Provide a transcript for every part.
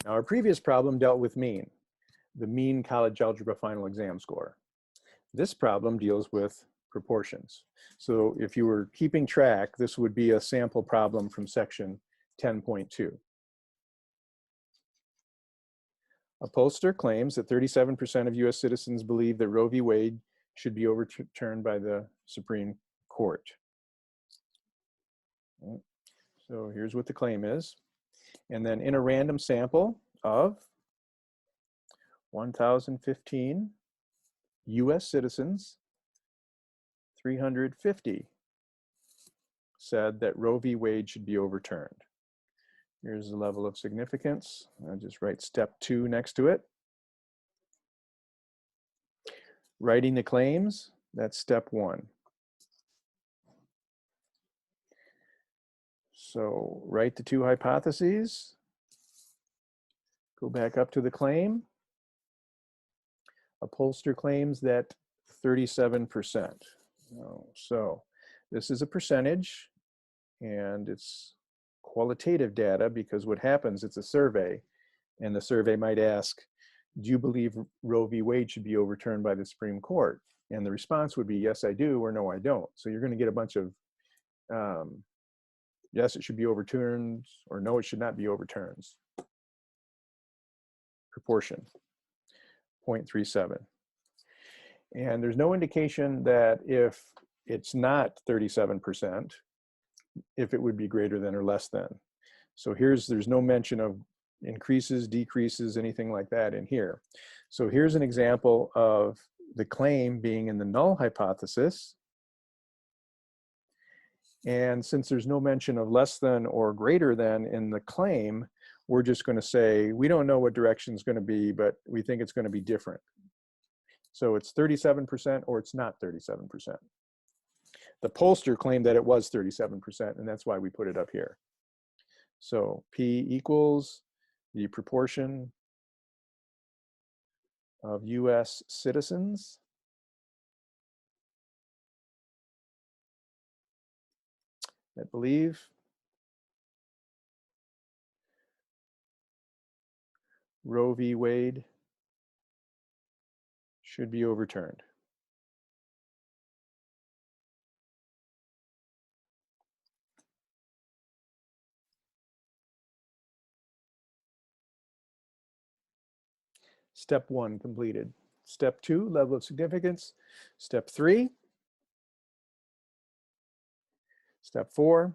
Now, our previous problem dealt with mean, the mean college algebra final exam score. This problem deals with proportions. So if you were keeping track, this would be a sample problem from section 10.2. A pollster claims that 37% of US citizens believe that Roe v. Wade should be overturned by the Supreme Court. So here's what the claim is. And then in a random sample of 1,015 US citizens, 350 said that Roe v. Wade should be overturned. Here's the level of significance. I'll just write step 2 next to it. Writing the claims, that's step 1. So write the 2 hypotheses. Go back up to the claim. A pollster claims that 37%. So this is a percentage, and it's qualitative data because what happens, it's a survey, and the survey might ask, do you believe Roe v. Wade should be overturned by the Supreme Court? And the response would be, yes, I do, or no, I don't. So you're going to get a bunch of yes, it should be overturned, or no, it should not be overturned. Proportion, 0.37. And there's no indication that if it's not 37%, if it would be greater than or less than. So there's no mention of increases, decreases, anything like that in here. So here's an example of the claim being in the null hypothesis. And since there's no mention of less than or greater than in the claim, we're just going to say, we don't know what direction it's going to be, but we think it's going to be different. So it's 37% or it's not 37%. The pollster claimed that it was 37%, and that's why we put it up here. So P equals the proportion of US citizens that believe Roe v. Wade should be overturned. Step 1 completed. Step 2, level of significance. Step 3. Step 4.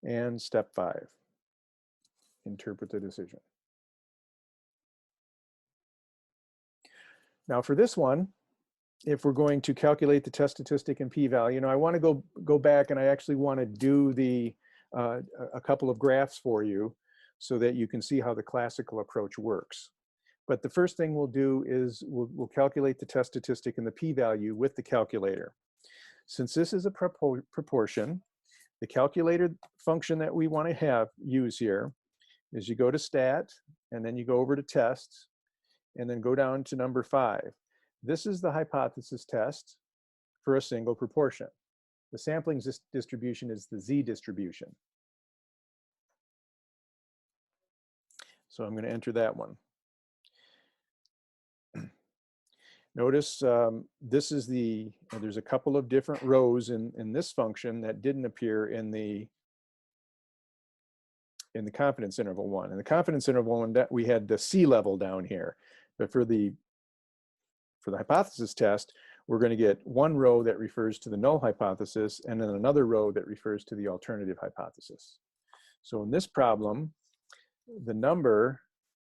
And step 5, interpret the decision. Now for this one, if we're going to calculate the test statistic and p-value, I want to go back, and I actually want to do a couple of graphs for you so that you can see how the classical approach works. But the first thing we'll do is we'll calculate the test statistic and the p-value with the calculator. Since this is a proportion, the calculator function that we want to use here is you go to stat, and then you go over to test, and then go down to number 5. This is the hypothesis test for a single proportion. The sampling distribution is the z distribution. So I'm going to enter that one. Notice this is there's a couple of different rows in this function that didn't appear in the confidence interval one. In the confidence interval one, that we had the C level down here. But for the hypothesis test, we're going to get one row that refers to the null hypothesis and then another row that refers to the alternative hypothesis. So in this problem, the number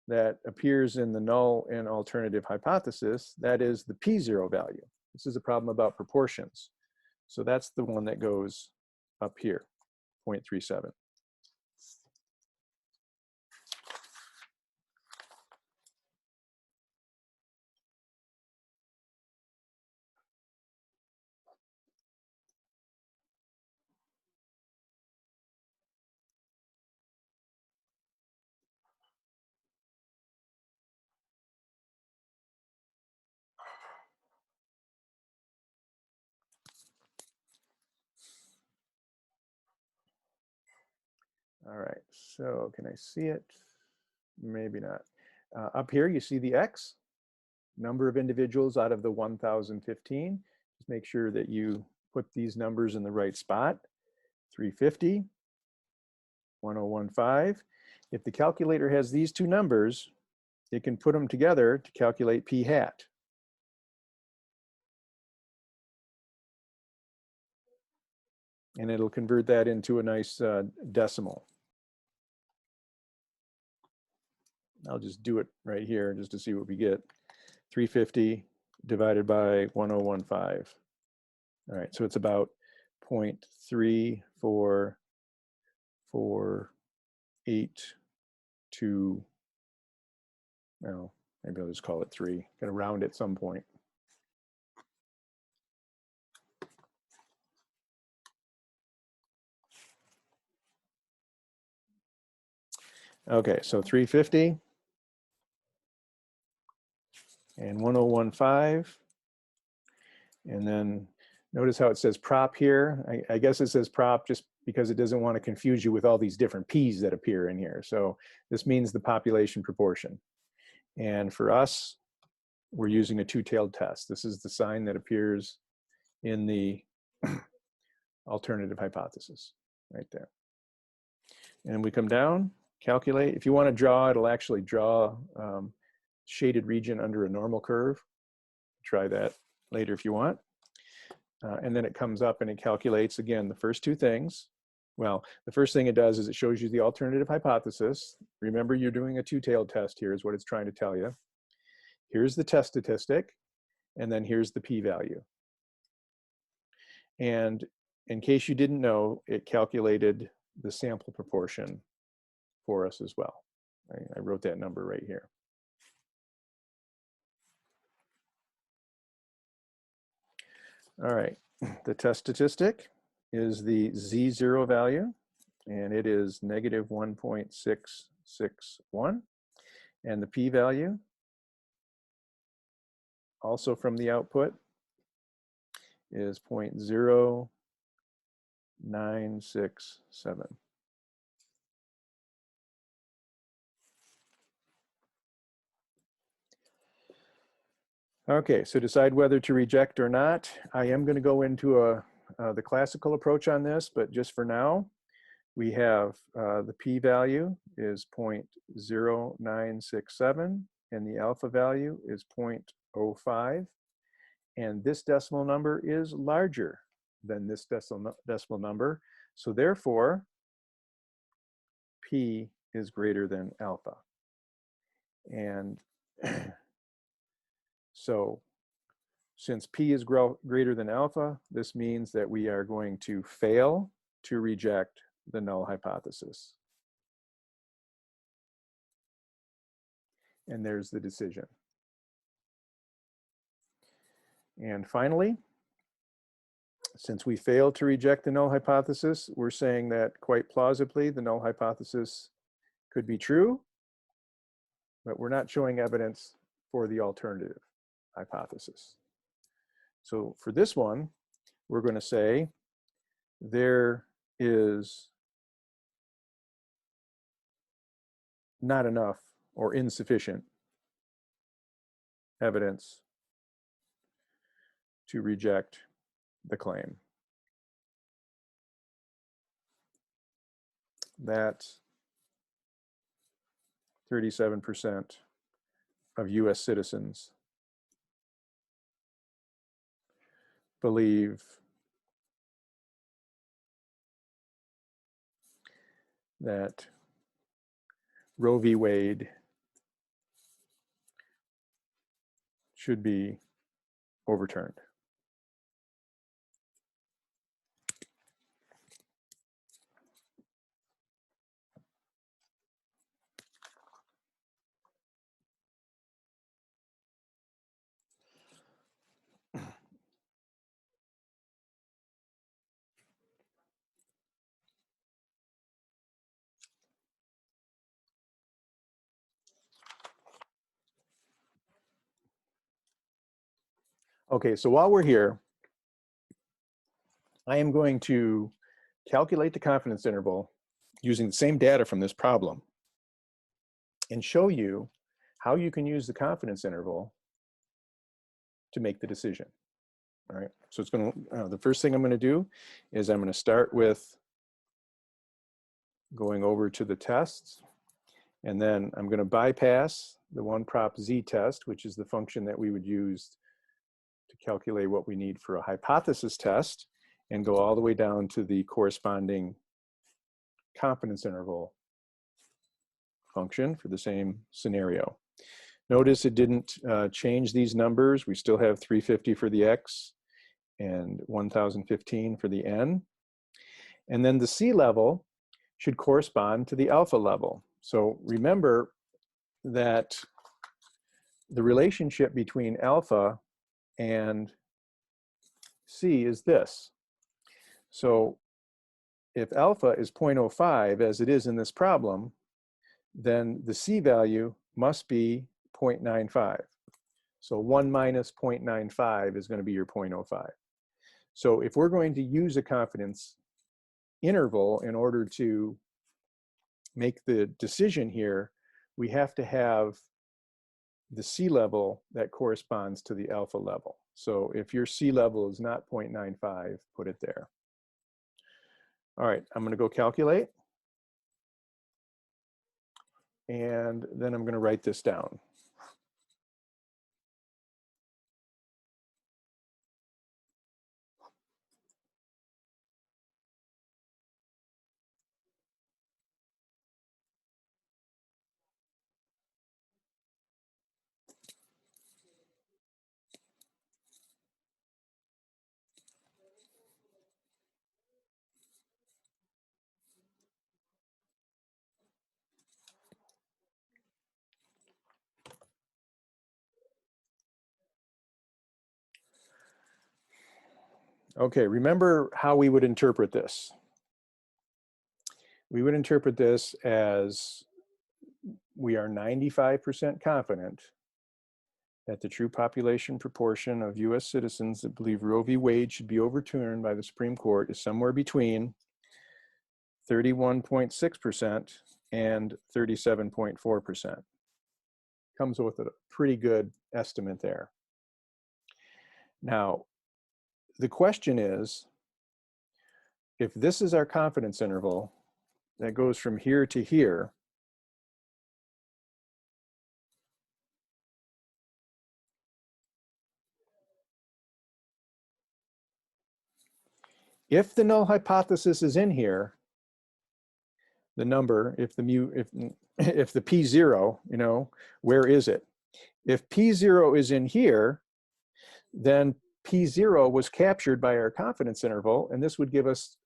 that appears in the null and alternative hypothesis, that is the p0 value. This is a problem about proportions. So that's the one that goes up here, 0.37. All right, so can I see it? maybe not. Up here, you see the X, number of individuals out of the 1,015. Just make sure that you put these numbers in the right spot. 350, 1015. If the calculator has these two numbers, it can put them together to calculate p hat. And it'll convert that into a nice decimal. I'll just do it right here just to see what we get. 350 divided by 1015. All right, so it's about 0.3482. Well, maybe I'll just call it 3. Gonna round at some point. Okay, so 350 and 1015. And then notice how it says prop here. I guess it says prop just because it doesn't want to confuse you with all these different P's that appear in here. So this means the population proportion. And for us, we're using a two-tailed test. This is the sign that appears in the alternative hypothesis right there. And we come down, calculate. If you want to draw, it'll actually draw shaded region under a normal curve. Try that later if you want. And then it comes up and it calculates, again, the first two things. Well, the first thing it does is it shows you the alternative hypothesis. Remember, you're doing a two-tailed test here is what it's trying to tell you. Here's the test statistic, and then here's the p-value. And in case you didn't know, it calculated the sample proportion for us as well. I wrote that number right here. All right, the test statistic is the Z0 value, and it is negative 1.661. And the p-value, also from the output, is 0.0967. Okay, so decide whether to reject or not. I am going to go into the classical approach on this, but just for now, we have the p-value is 0.0967, and the alpha value is 0.05. And this decimal number is larger than this decimal number. So therefore, p is greater than alpha. And so since p is greater than alpha, this means that we are going to fail to reject the null hypothesis. And there's the decision. And finally, since we failed to reject the null hypothesis, we're saying that quite plausibly the null hypothesis could be true, but we're not showing evidence for the alternative hypothesis. So for this one, we're going to say there is not enough or insufficient evidence to reject the claim that 37% of US citizens believe that Roe v. Wade should be overturned. Okay, so while we're here, I am going to calculate the confidence interval using the same data from this problem. and show you how you can use the confidence interval to make the decision. All right, so it's going to, the first thing I'm going to do is I'm going to start with going over to the tests, and then I'm going to bypass the one prop z test, which is the function that we would use to calculate what we need for a hypothesis test, and go all the way down to the corresponding confidence interval function for the same scenario. Notice it didn't change these numbers. We still have 350 for the x and 1015 for the n. And then the c level should correspond to the alpha level. So remember that the relationship between alpha and c is this. So if alpha is 0.05, as it is in this problem, then the c value must be 0.95. So 1 minus 0.95 is going to be your 0.05. So if we're going to use a confidence interval in order to make the decision here, we have to have the c level that corresponds to the alpha level. So if your c level is not 0.95, put it there. All right, I'm going to go calculate. And then I'm going to write this down. Okay, remember how we would interpret this. We would interpret this as we are 95% confident that the true population proportion of US citizens that believe Roe v. Wade should be overturned by the Supreme Court is somewhere between 31.6% and 37.4%. Comes with a pretty good estimate there. Now, the question is, if this is our confidence interval that goes from here to here, if the null hypothesis is in here, the number, if the p0, you know, where is it? If p0 is in here, then p0 was captured by our confidence interval, and this would give us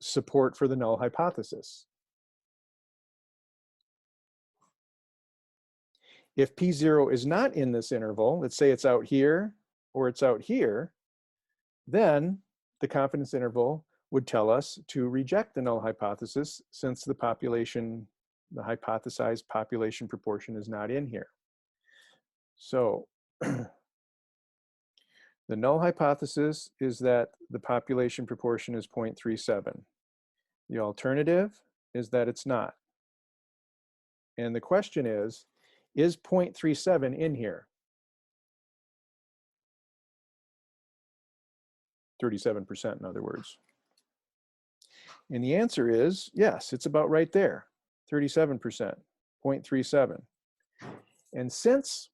support for the null hypothesis. If p0 is not in this interval, let's say it's out here or it's out here, then the confidence interval would tell us to reject the null hypothesis since the population, the hypothesized population proportion is not in here. So the null hypothesis is that the population proportion is 0.37. The alternative is that it's not. And the question is 0.37 in here? 37% in other words. And the answer is yes, it's about right there, 37%, 0.37. And since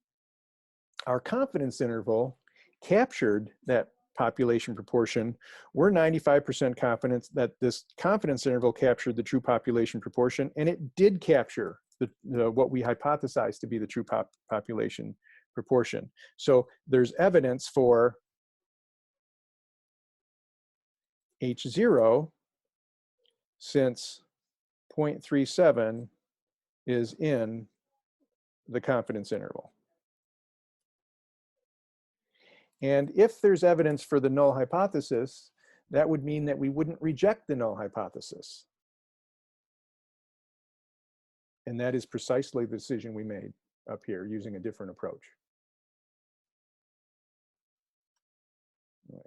our confidence interval captured that population proportion, we're 95% confident that this confidence interval captured the true population proportion, and it did capture what we hypothesized to be the true population proportion. So there's evidence for H0 since 0.37 is in the confidence interval. And if there's evidence for the null hypothesis, that would mean that we wouldn't reject the null hypothesis. And that is precisely the decision we made up here using a different approach. Right.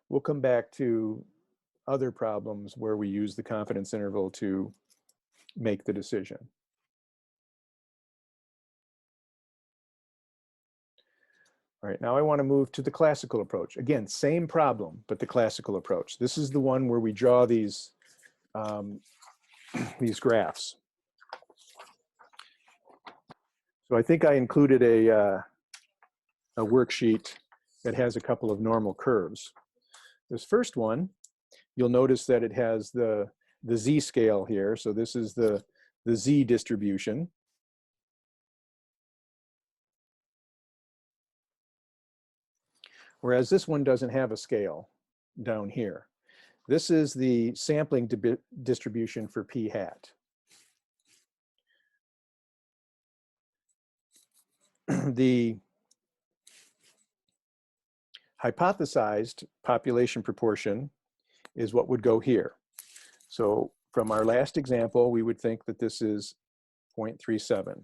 We'll come back to other problems where we use the confidence interval to make the decision. All right, now I want to move to the classical approach. Again, same problem, but the classical approach. This is the one where we draw these graphs. So I think I included a worksheet that has a couple of normal curves. This first one, you'll notice that it has the z-scale here. So this is the z distribution. Whereas this one doesn't have a scale down here. This is the sampling distribution for p hat. The hypothesized population proportion is what would go here. So from our last example, we would think that this is 0.37.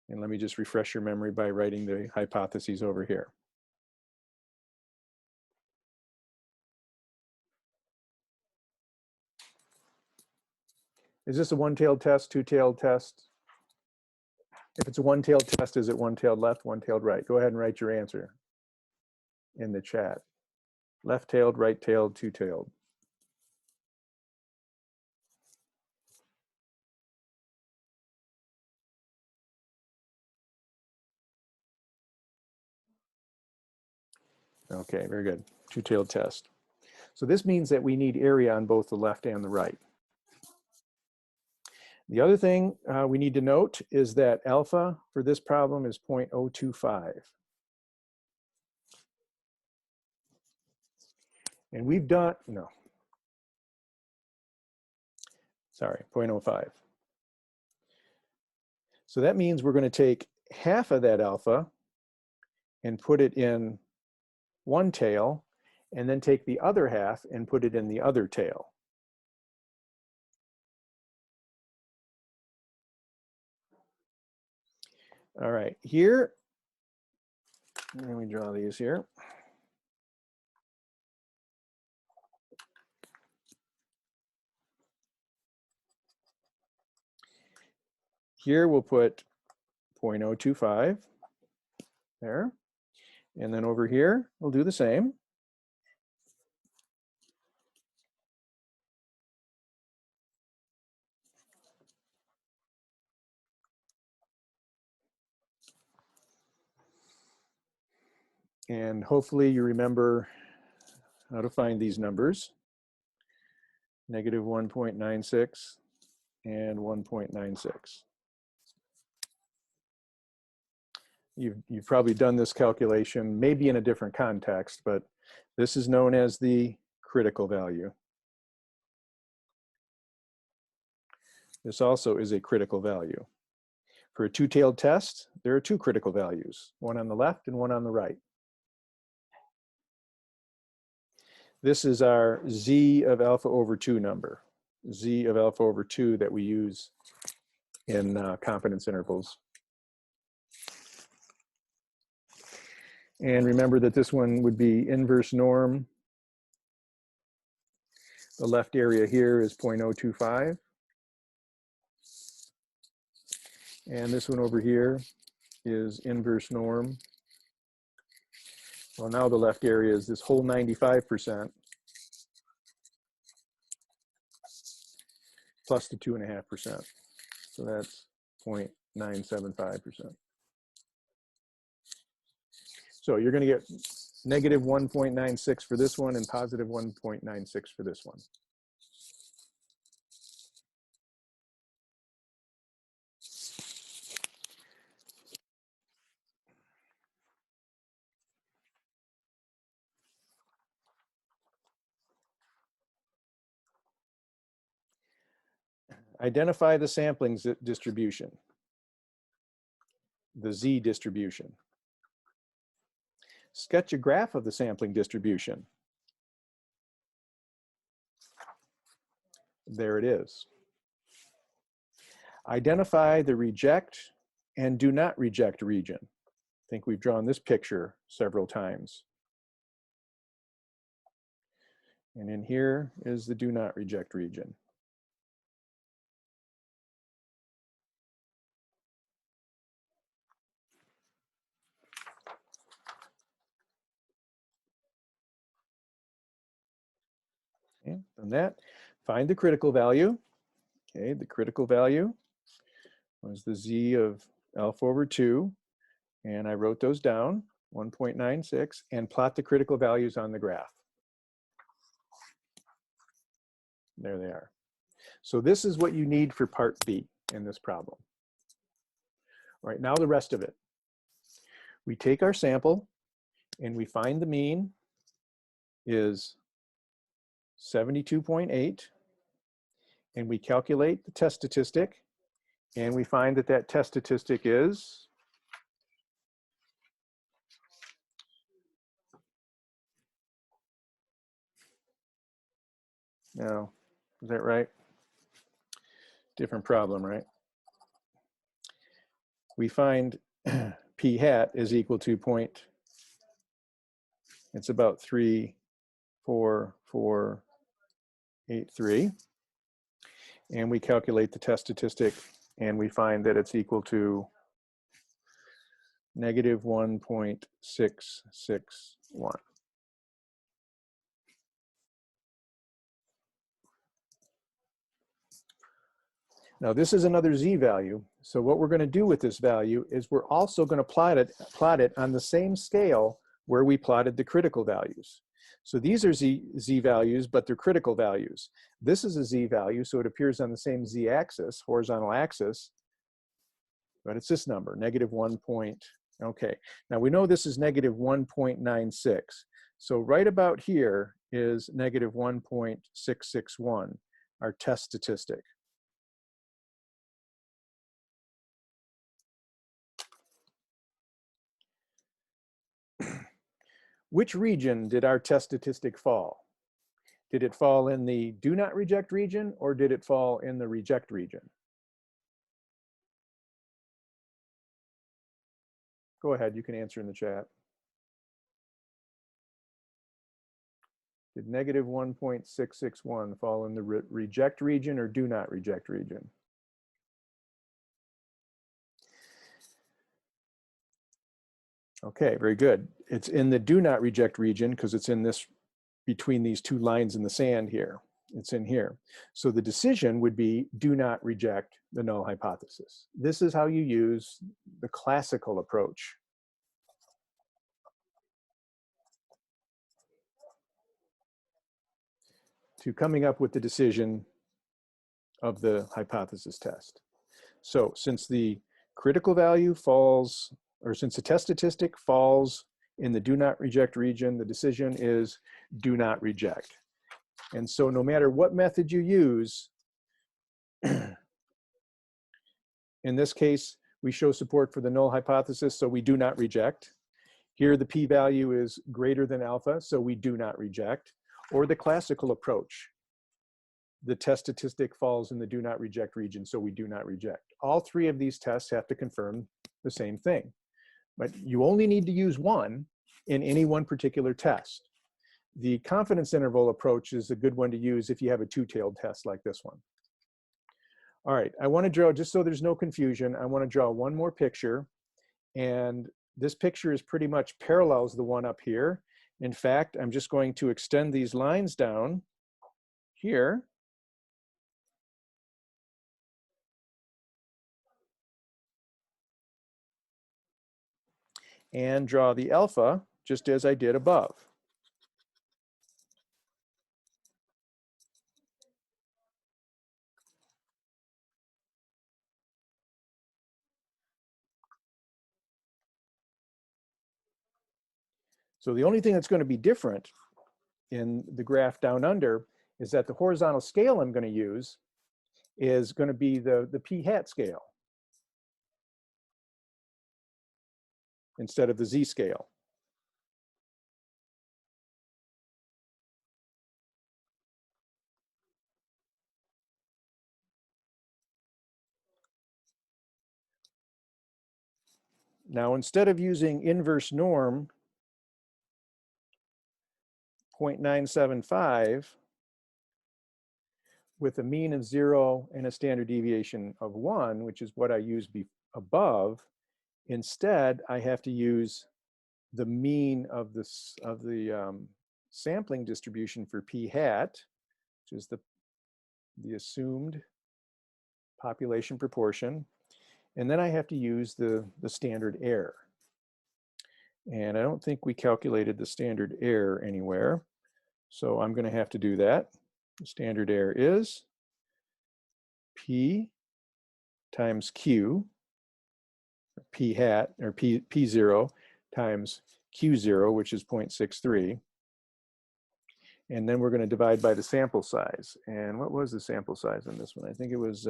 And let me just refresh your memory by writing the hypotheses over here. Is this a one-tailed test, two-tailed test? If it's a one-tailed test, is it one-tailed left, one-tailed right? Go ahead and write your answer in the chat. Left-tailed, right-tailed, two-tailed. Okay, very good. Two-tailed test. So this means that we need area on both the left and the right. The other thing we need to note is that alpha for this problem is 0.025. And we've done, no, sorry, 0.05. So that means we're going to take half of that alpha and put it in one tail, and then take the other half and put it in the other tail. All right, here, let me draw these here. Here we'll put 0.025 there. And then over here, we'll do the same. And hopefully you remember how to find these numbers. Negative 1.96 and 1.96. You've probably done this calculation, maybe in a different context, but this is known as the critical value. This also is a critical value. For a two-tailed test, there are two critical values, one on the left and one on the right. This is our z of alpha over 2 number, z of alpha over 2 that we use in confidence intervals. And remember that this one would be inverse norm. The left area here is 0.025. And this one over here is inverse norm. Well, now the left area is this whole 95% plus the 2.5%. So that's 0.975%. So you're going to get negative 1.96 for this one and positive 1.96 for this one. Identify the sampling distribution, the Z distribution. Sketch a graph of the sampling distribution. There it is. Identify the reject and do not reject region. I think we've drawn this picture several times. And in here is the do not reject region. Okay, done that. Find the critical value. Okay, the critical value was the z of alpha over 2, and I wrote those down, 1.96, and plot the critical values on the graph. There they are. So this is what you need for part B in this problem. All right, now the rest of it. We take our sample and we find the mean is 72.8, and we calculate the test statistic, and we find that that test statistic is now, is that right? Different problem, right? We find p hat is equal to it's about 3.4483. And we calculate the test statistic, and we find that it's equal to negative 1.661. Now this is another z value. So what we're going to do with this value is we're also going to plot it on the same scale where we plotted the critical values. So these are z values, but they're critical values. This is a z value, so it appears on the same z axis, horizontal axis, but it's this number, negative 1. Okay, now we know this is negative 1.96. So right about here is negative 1.661, our test statistic. Which region did our test statistic fall? Did it fall in the do not reject region, or did it fall in the reject region? Go ahead, you can answer in the chat. Did negative 1.661 fall in the reject region or do not reject region? Okay, very good. It's in the do not reject region because it's in this, between these two lines in the sand here. It's in here. So the decision would be do not reject the null hypothesis. This is how you use the classical approach. To coming up with the decision of the hypothesis test. So since the critical value falls, or since the test statistic falls in the do not reject region, the decision is do not reject. And so no matter what method you use, in this case, we show support for the null hypothesis, so we do not reject. Here, the p-value is greater than alpha, so we do not reject. Or the classical approach, the test statistic falls in the do not reject region, so we do not reject. All three of these tests have to confirm the same thing. But you only need to use one in any one particular test. The confidence interval approach is a good one to use if you have a two-tailed test like this one. All right, I want to draw, just so there's no confusion, I want to draw one more picture. And this picture is pretty much parallels the one up here. In fact, I'm just going to extend these lines down here. And draw the alpha just as I did above. So the only thing that's going to be different in the graph down under is that the horizontal scale I'm going to use is going to be the p-hat scale instead of the z-scale. Now, instead of using inverse norm 0.975 with a mean of 0 and a standard deviation of 1, which is what I used above, instead I have to use the mean of the sampling distribution for p-hat, is the assumed population proportion. And then I have to use the standard error. And I don't think we calculated the standard error anywhere. So I'm going to have to do that. The standard error is P times Q, or P hat, or P0 times Q0, which is 0.63. And then we're going to divide by the sample size. And what was the sample size on this one? I think it was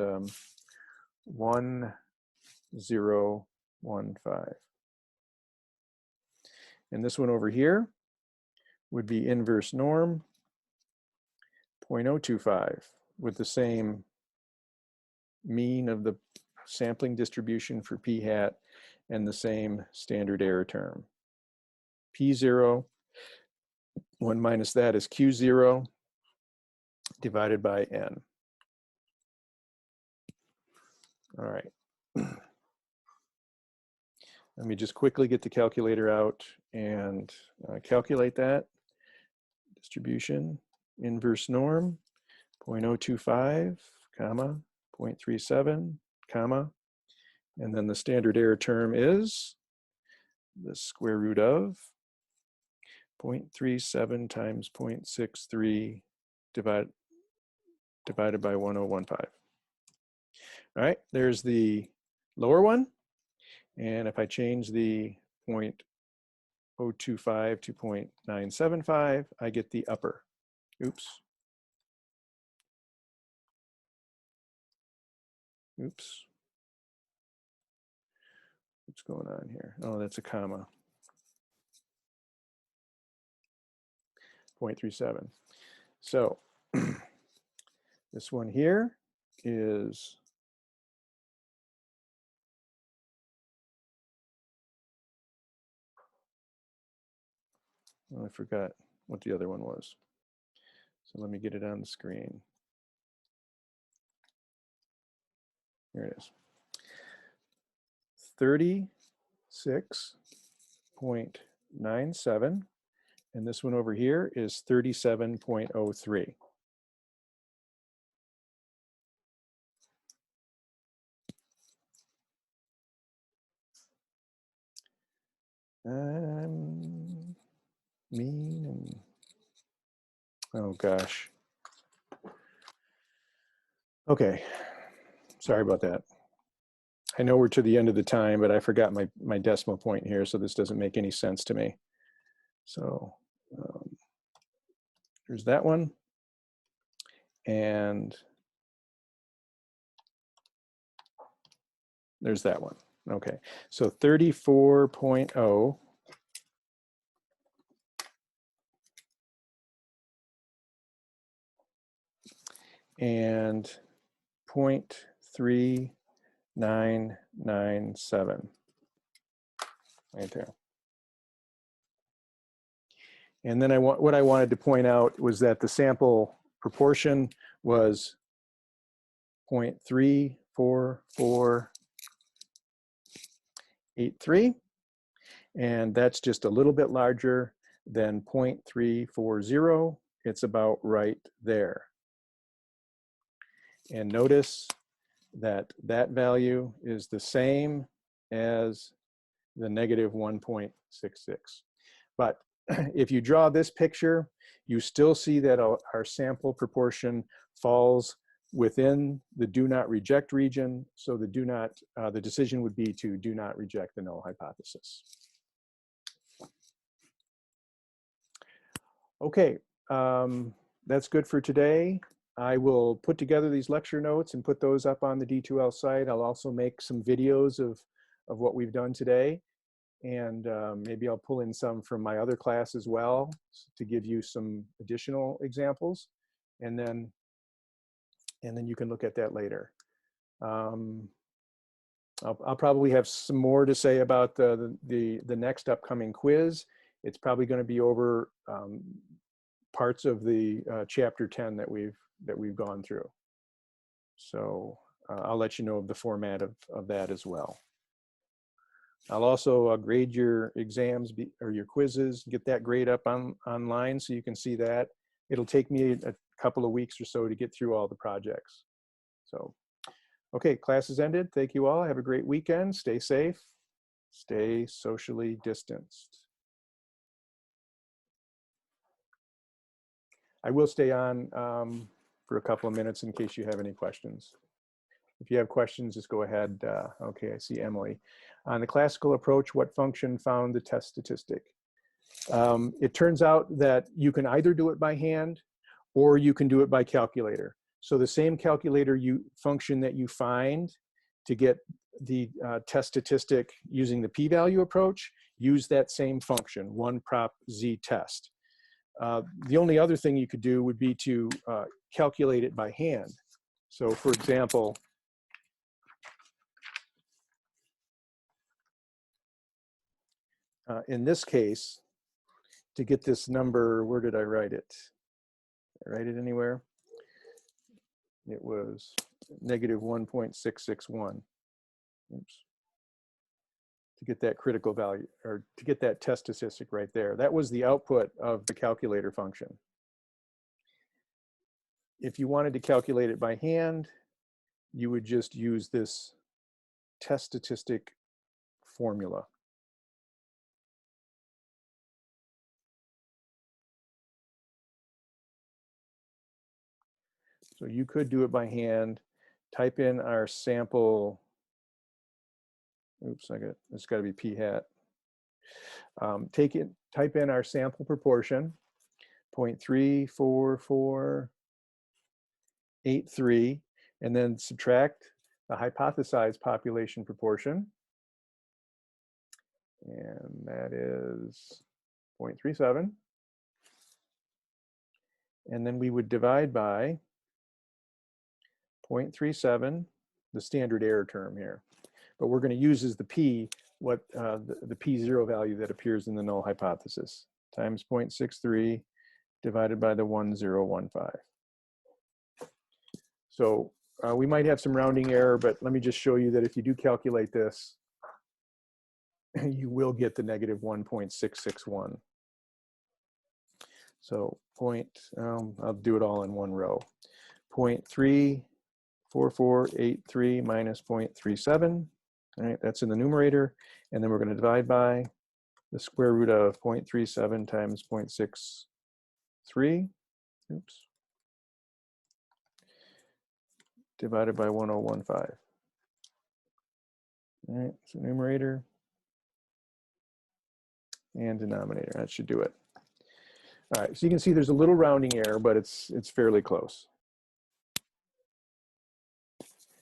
1015. And this one over here would be inverse norm 0.025 with the same mean of the sampling distribution for p hat and the same standard error term. P0, 1 minus that is Q0 divided by N. All right. Let me just quickly get the calculator out and calculate that. Distribution, inverse norm, 0.025, comma, 0.37, comma, and then the standard error term is the square root of 0.37 times 0.63 divided by 1015. All right, there's the lower one. And if I change the 0.025 to 0.975, I get the upper. Oops. Oops. What's going on here? Oh, that's a comma. 0.37. So this one here is I forgot what the other one was. So let me get it on the screen. Here it is. 36.97. And this one over here is 37.03. Mean and oh gosh. Okay, sorry about that. I know we're to the end of the time, but I forgot my decimal point here, so this doesn't make any sense to me. So there's that one. And there's that one. Okay, so 34.0 and 0.3997 right there. And then what I wanted to point out was that the sample proportion was 0.34483, and that's just a little bit larger than 0.340. It's about right there. And notice that that value is the same as the negative 1.66. But if you draw this picture, you still see that our sample proportion falls within the do not reject region. So the decision would be to do not reject the null hypothesis. Okay, that's good for today. I will put together these lecture notes and put those up on the D2L site. I'll also make some videos of what we've done today. And maybe I'll pull in some from my other class as well to give you some additional examples. And then you can look at that later. I'll probably have some more to say about the next upcoming quiz. It's probably going to be over parts of the chapter 10 that we've gone through. So I'll let you know of the format of that as well. I'll also grade your exams or your quizzes, get that grade up online so you can see that. It'll take me a couple of weeks or so to get through all the projects. So, okay, class is ended. Thank you all. Have a great weekend. Stay safe. Stay socially distanced. I will stay on for a couple of minutes in case you have any questions. If you have questions, just go ahead. Okay, I see Emily. On the classical approach, what function found the test statistic? It turns out that you can either do it by hand or you can do it by calculator. So the same calculator function that you find to get the test statistic using the p-value approach, use that same function, 1 prop z test. The only other thing you could do would be to calculate it by hand. So for example, in this case, to get this number, where did I write it? Did I write it anywhere? It was negative 1.661. Oops. To get that critical value, or to get that test statistic right there. That was the output of the calculator function. If you wanted to calculate it by hand, you would just use this test statistic formula. So you could do it by hand, type in our sample, oops, it's got to be p hat. Type in our sample proportion, 0.34483, and then subtract the hypothesized population proportion. And that is 0.37. And then we would divide by 0.37, the standard error term here. But we're going to use as the p what the p0 value that appears in the null hypothesis, times 0.63 divided by the 1015. So we might have some rounding error, but let me just show you that if you do calculate this, you will get the negative 1.661. So I'll do it all in one row. 0.34483 minus 0.37. All right, that's in the numerator. And then we're going to divide by the square root of 0.37 times 0.63. Oops. Divided by 1015. All right, so numerator and denominator. That should do it. All right, so you can see there's a little rounding error, but it's fairly close.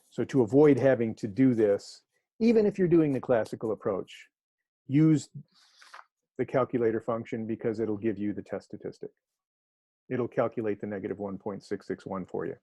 So to avoid having to do this, even if you're doing the classical approach, use the calculator function because it'll give you the test statistic. It'll calculate the negative 1.661 for you.